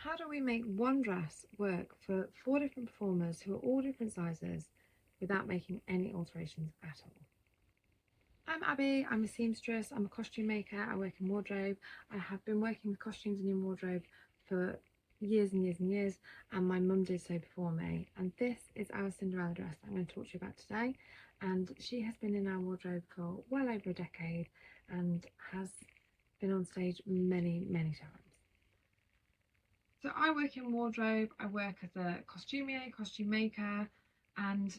How do we make one dress work for 4 different performers who are all different sizes without making any alterations at all? I'm Abby, I'm a seamstress, I'm a costume maker, I work in wardrobe. I have been working with costumes and in wardrobe for years and years and years, and my mum did so before me. And this is our Cinderella dress that I'm going to talk to you about today. And she has been in our wardrobe for well over a decade and has been on stage many, many times. So I work in wardrobe, I work as a costumier, costume maker, and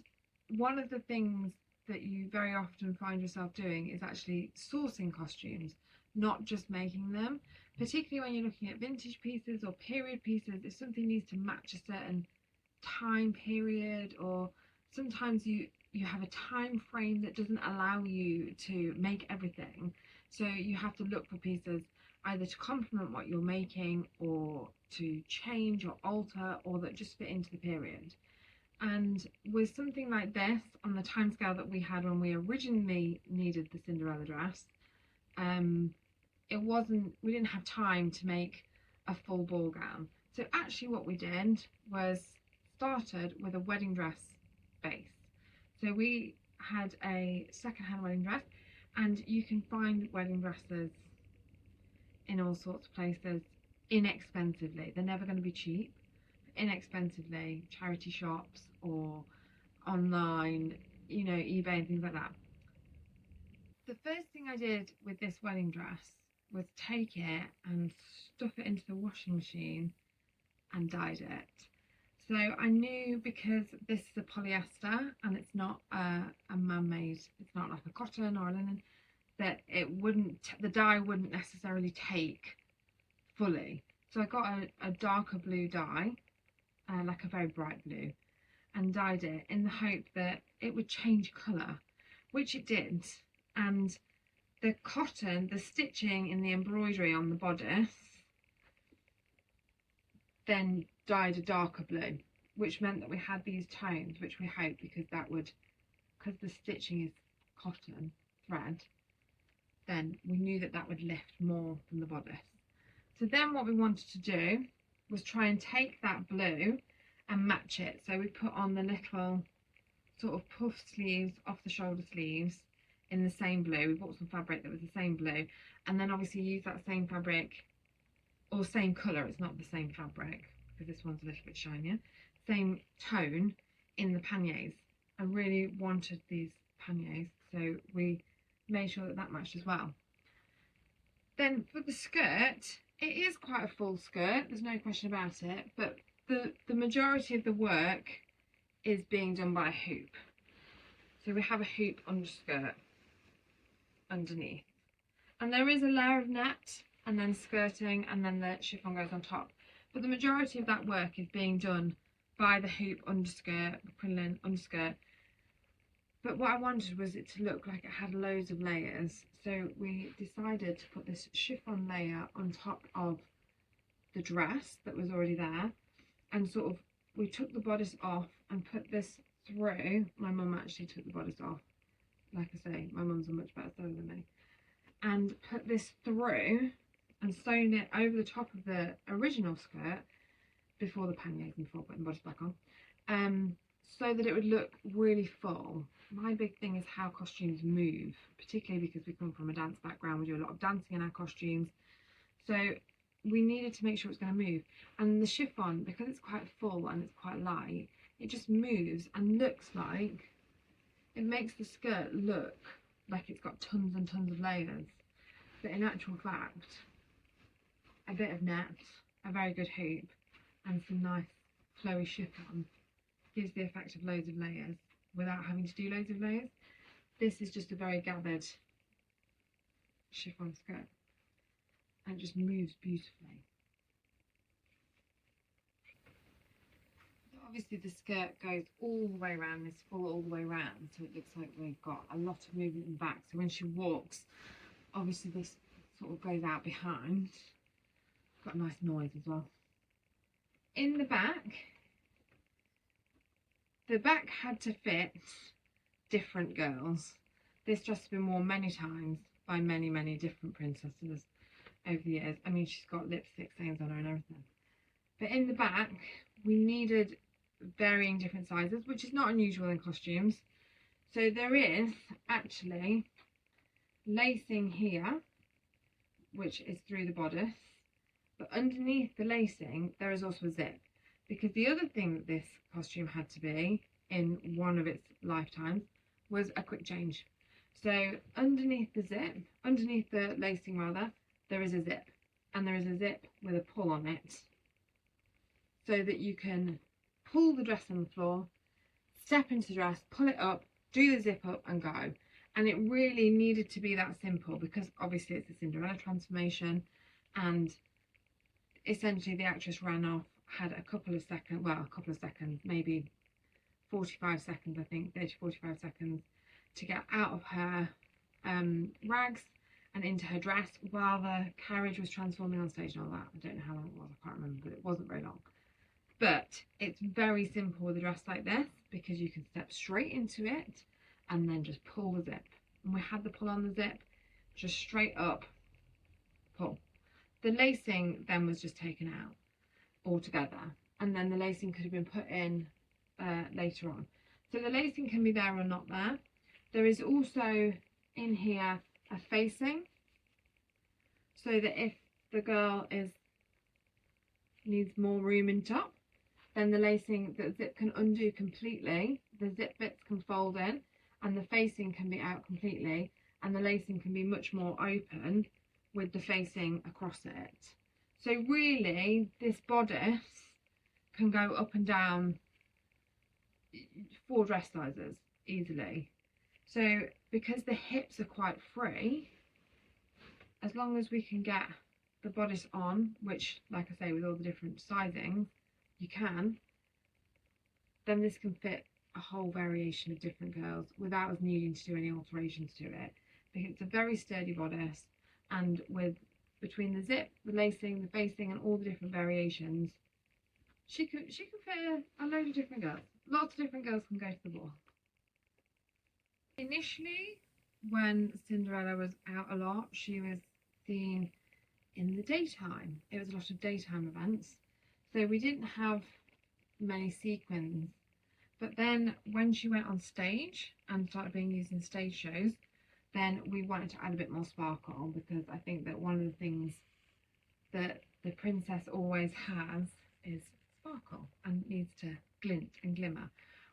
one of the things that you very often find yourself doing is actually sourcing costumes, not just making them, particularly when you're looking at vintage pieces or period pieces. If something needs to match a certain time period, or sometimes you have a time frame that doesn't allow you to make everything, so you have to look for pieces either to complement what you're making or to change or alter or that just fit into the period. And with something like this, on the timescale that we had when we originally needed the Cinderella dress, we didn't have time to make a full ball gown. So actually what we did was started with a wedding dress base. So we had a second-hand wedding dress, and you can find wedding dresses in all sorts of places inexpensively. They're never going to be cheap. Inexpensively, charity shops or online, eBay and things like that. The first thing I did with this wedding dress was take it and stuff it into the washing machine and dyed it. So I knew, because this is a polyester and it's not a man-made, it's not like a cotton or a linen, that the dye wouldn't necessarily take fully. So I got a darker blue dye, like a very bright blue, and dyed it in the hope that it would change colour, which it did. And the cotton, the stitching in the embroidery on the bodice, then dyed a darker blue, which meant that we had these tones, which we hope, because the stitching is cotton thread, then we knew that would lift more than the bodice. So then what we wanted to do was try and take that blue and match it. So we put on the little sort of puff sleeves off the shoulder sleeves in the same blue. We bought some fabric that was the same blue, and then obviously use that same fabric, or same colour, it's not the same fabric because this one's a little bit shinier, same tone in the panniers. I really wanted these panniers, so we made sure that matched as well. Then for the skirt, it is quite a full skirt, there's no question about it, but the majority of the work is being done by a hoop. So we have a hoop underskirt underneath, and there is a layer of net and then skirting, and then the chiffon goes on top, but the majority of that work is being done by the hoop underskirt, the crinoline underskirt. But what I wanted was it to look like it had loads of layers, so we decided to put this chiffon layer on top of the dress that was already there, and sort of we took the bodice off and put this through. My mum actually took the bodice off, like I say, my mum's a much better sewer than me, and put this through and sewn it over the top of the original skirt before the panniers and before putting the bodice back on, so that it would look really full. My big thing is how costumes move, particularly because we come from a dance background. We do a lot of dancing in our costumes, so we needed to make sure it's going to move. And the chiffon, because it's quite full and it's quite light, it just moves and looks like, it makes the skirt look like it's got tons and tons of layers, but in actual fact, a bit of net, a very good hoop, and some nice flowy chiffon gives the effect of loads of layers without having to do loads of layers. This is just a very gathered chiffon skirt, and it just moves beautifully. Obviously the skirt goes all the way around, it's full all the way around, so it looks like we've got a lot of movement in the back. So when she walks, obviously this sort of goes out behind. Got a nice noise as well. In the back had to fit different girls. This dress has been worn many times by many, many different princesses over the years. I mean, she's got lipstick stains on her and everything. But in the back we needed varying different sizes, which is not unusual in costumes. So there is actually lacing here, which is through the bodice, but underneath the lacing there is also a zip, because the other thing that this costume had to be in one of its lifetimes was a quick change. So underneath the lacing rather, there is a zip, and there is a zip with a pull on it, so that you can pull the dress on the floor, step into the dress, pull it up, do the zip up and go. And it really needed to be that simple, because obviously it's a Cinderella transformation, and essentially the actress ran off, had a couple of seconds, maybe 45 seconds, I think, 30-45 seconds to get out of her rags and into her dress while the carriage was transforming on stage and all that. I don't know how long it was, I can't remember, but it wasn't very long. But it's very simple with a dress like this, because you can step straight into it and then just pull the zip. And we had the pull on the zip, just straight up pull. The lacing then was just taken out altogether, and then the lacing could have been put in later on. So the lacing can be there or not there. There is also in here a facing, so that if the girl needs more room in top, then the zip can undo completely, the zip bits can fold in, and the facing can be out completely, and the lacing can be much more open with the facing across it. So really this bodice can go up and down 4 dress sizes easily. So because the hips are quite free, as long as we can get the bodice on, which, like I say, with all the different sizings you can, then this can fit a whole variation of different girls without us needing to do any alterations to it, because it's a very sturdy bodice, and with between the zip, the lacing, the facing and all the different variations, she can fit a load of different girls. Lots of different girls can go to the ball. Initially, when Cinderella was out a lot, she was seen in the daytime. It was a lot of daytime events, so we didn't have many sequins. But then when she went on stage and started being used in stage shows, then we wanted to add a bit more sparkle, because I think that one of the things that the princess always has is sparkle and needs to glint and glimmer.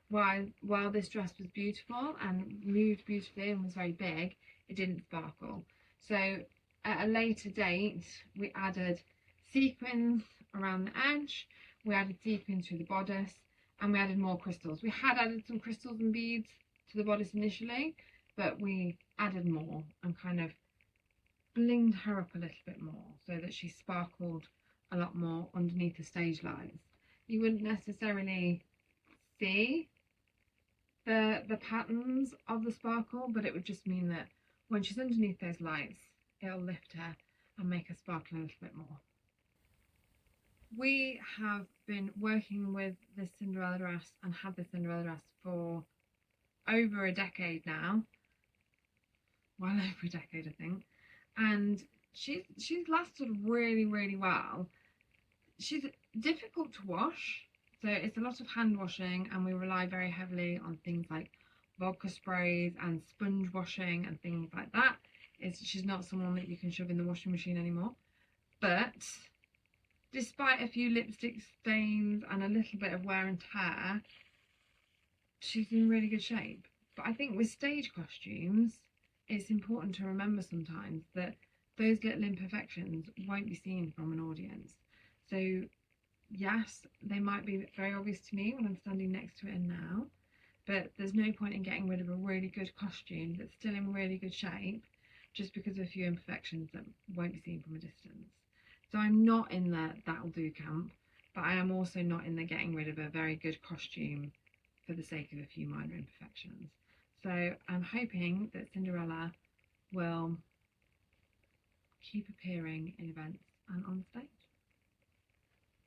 While this dress was beautiful and moved beautifully and was very big, it didn't sparkle. So at a later date we added sequins around the edge, we added sequins to the bodice, and we added more crystals. We had added some crystals and beads to the bodice initially, but we added more and kind of blinged her up a little bit more, so that she sparkled a lot more underneath the stage lights. You wouldn't necessarily see the patterns of the sparkle, but it would just mean that when she's underneath those lights, it'll lift her and make her sparkle a little bit more. We have been working with this Cinderella dress and had this Cinderella dress for over a decade now. Well over a decade, I think. And she's lasted really, really well. She's difficult to wash, so it's a lot of hand washing, and we rely very heavily on things like vodka sprays and sponge washing and things like that. She's not someone that you can shove in the washing machine anymore. But despite a few lipstick stains and a little bit of wear and tear, she's in really good shape. But I think with stage costumes, it's important to remember sometimes that those little imperfections won't be seen from an audience. So yes, they might be very obvious to me when I'm standing next to it now, but there's no point in getting rid of a really good costume that's still in really good shape just because of a few imperfections that won't be seen from a distance. So I'm not in the that'll do camp, but I am also not in the getting rid of a very good costume for the sake of a few minor imperfections. So I'm hoping that Cinderella will keep appearing in events and on stage.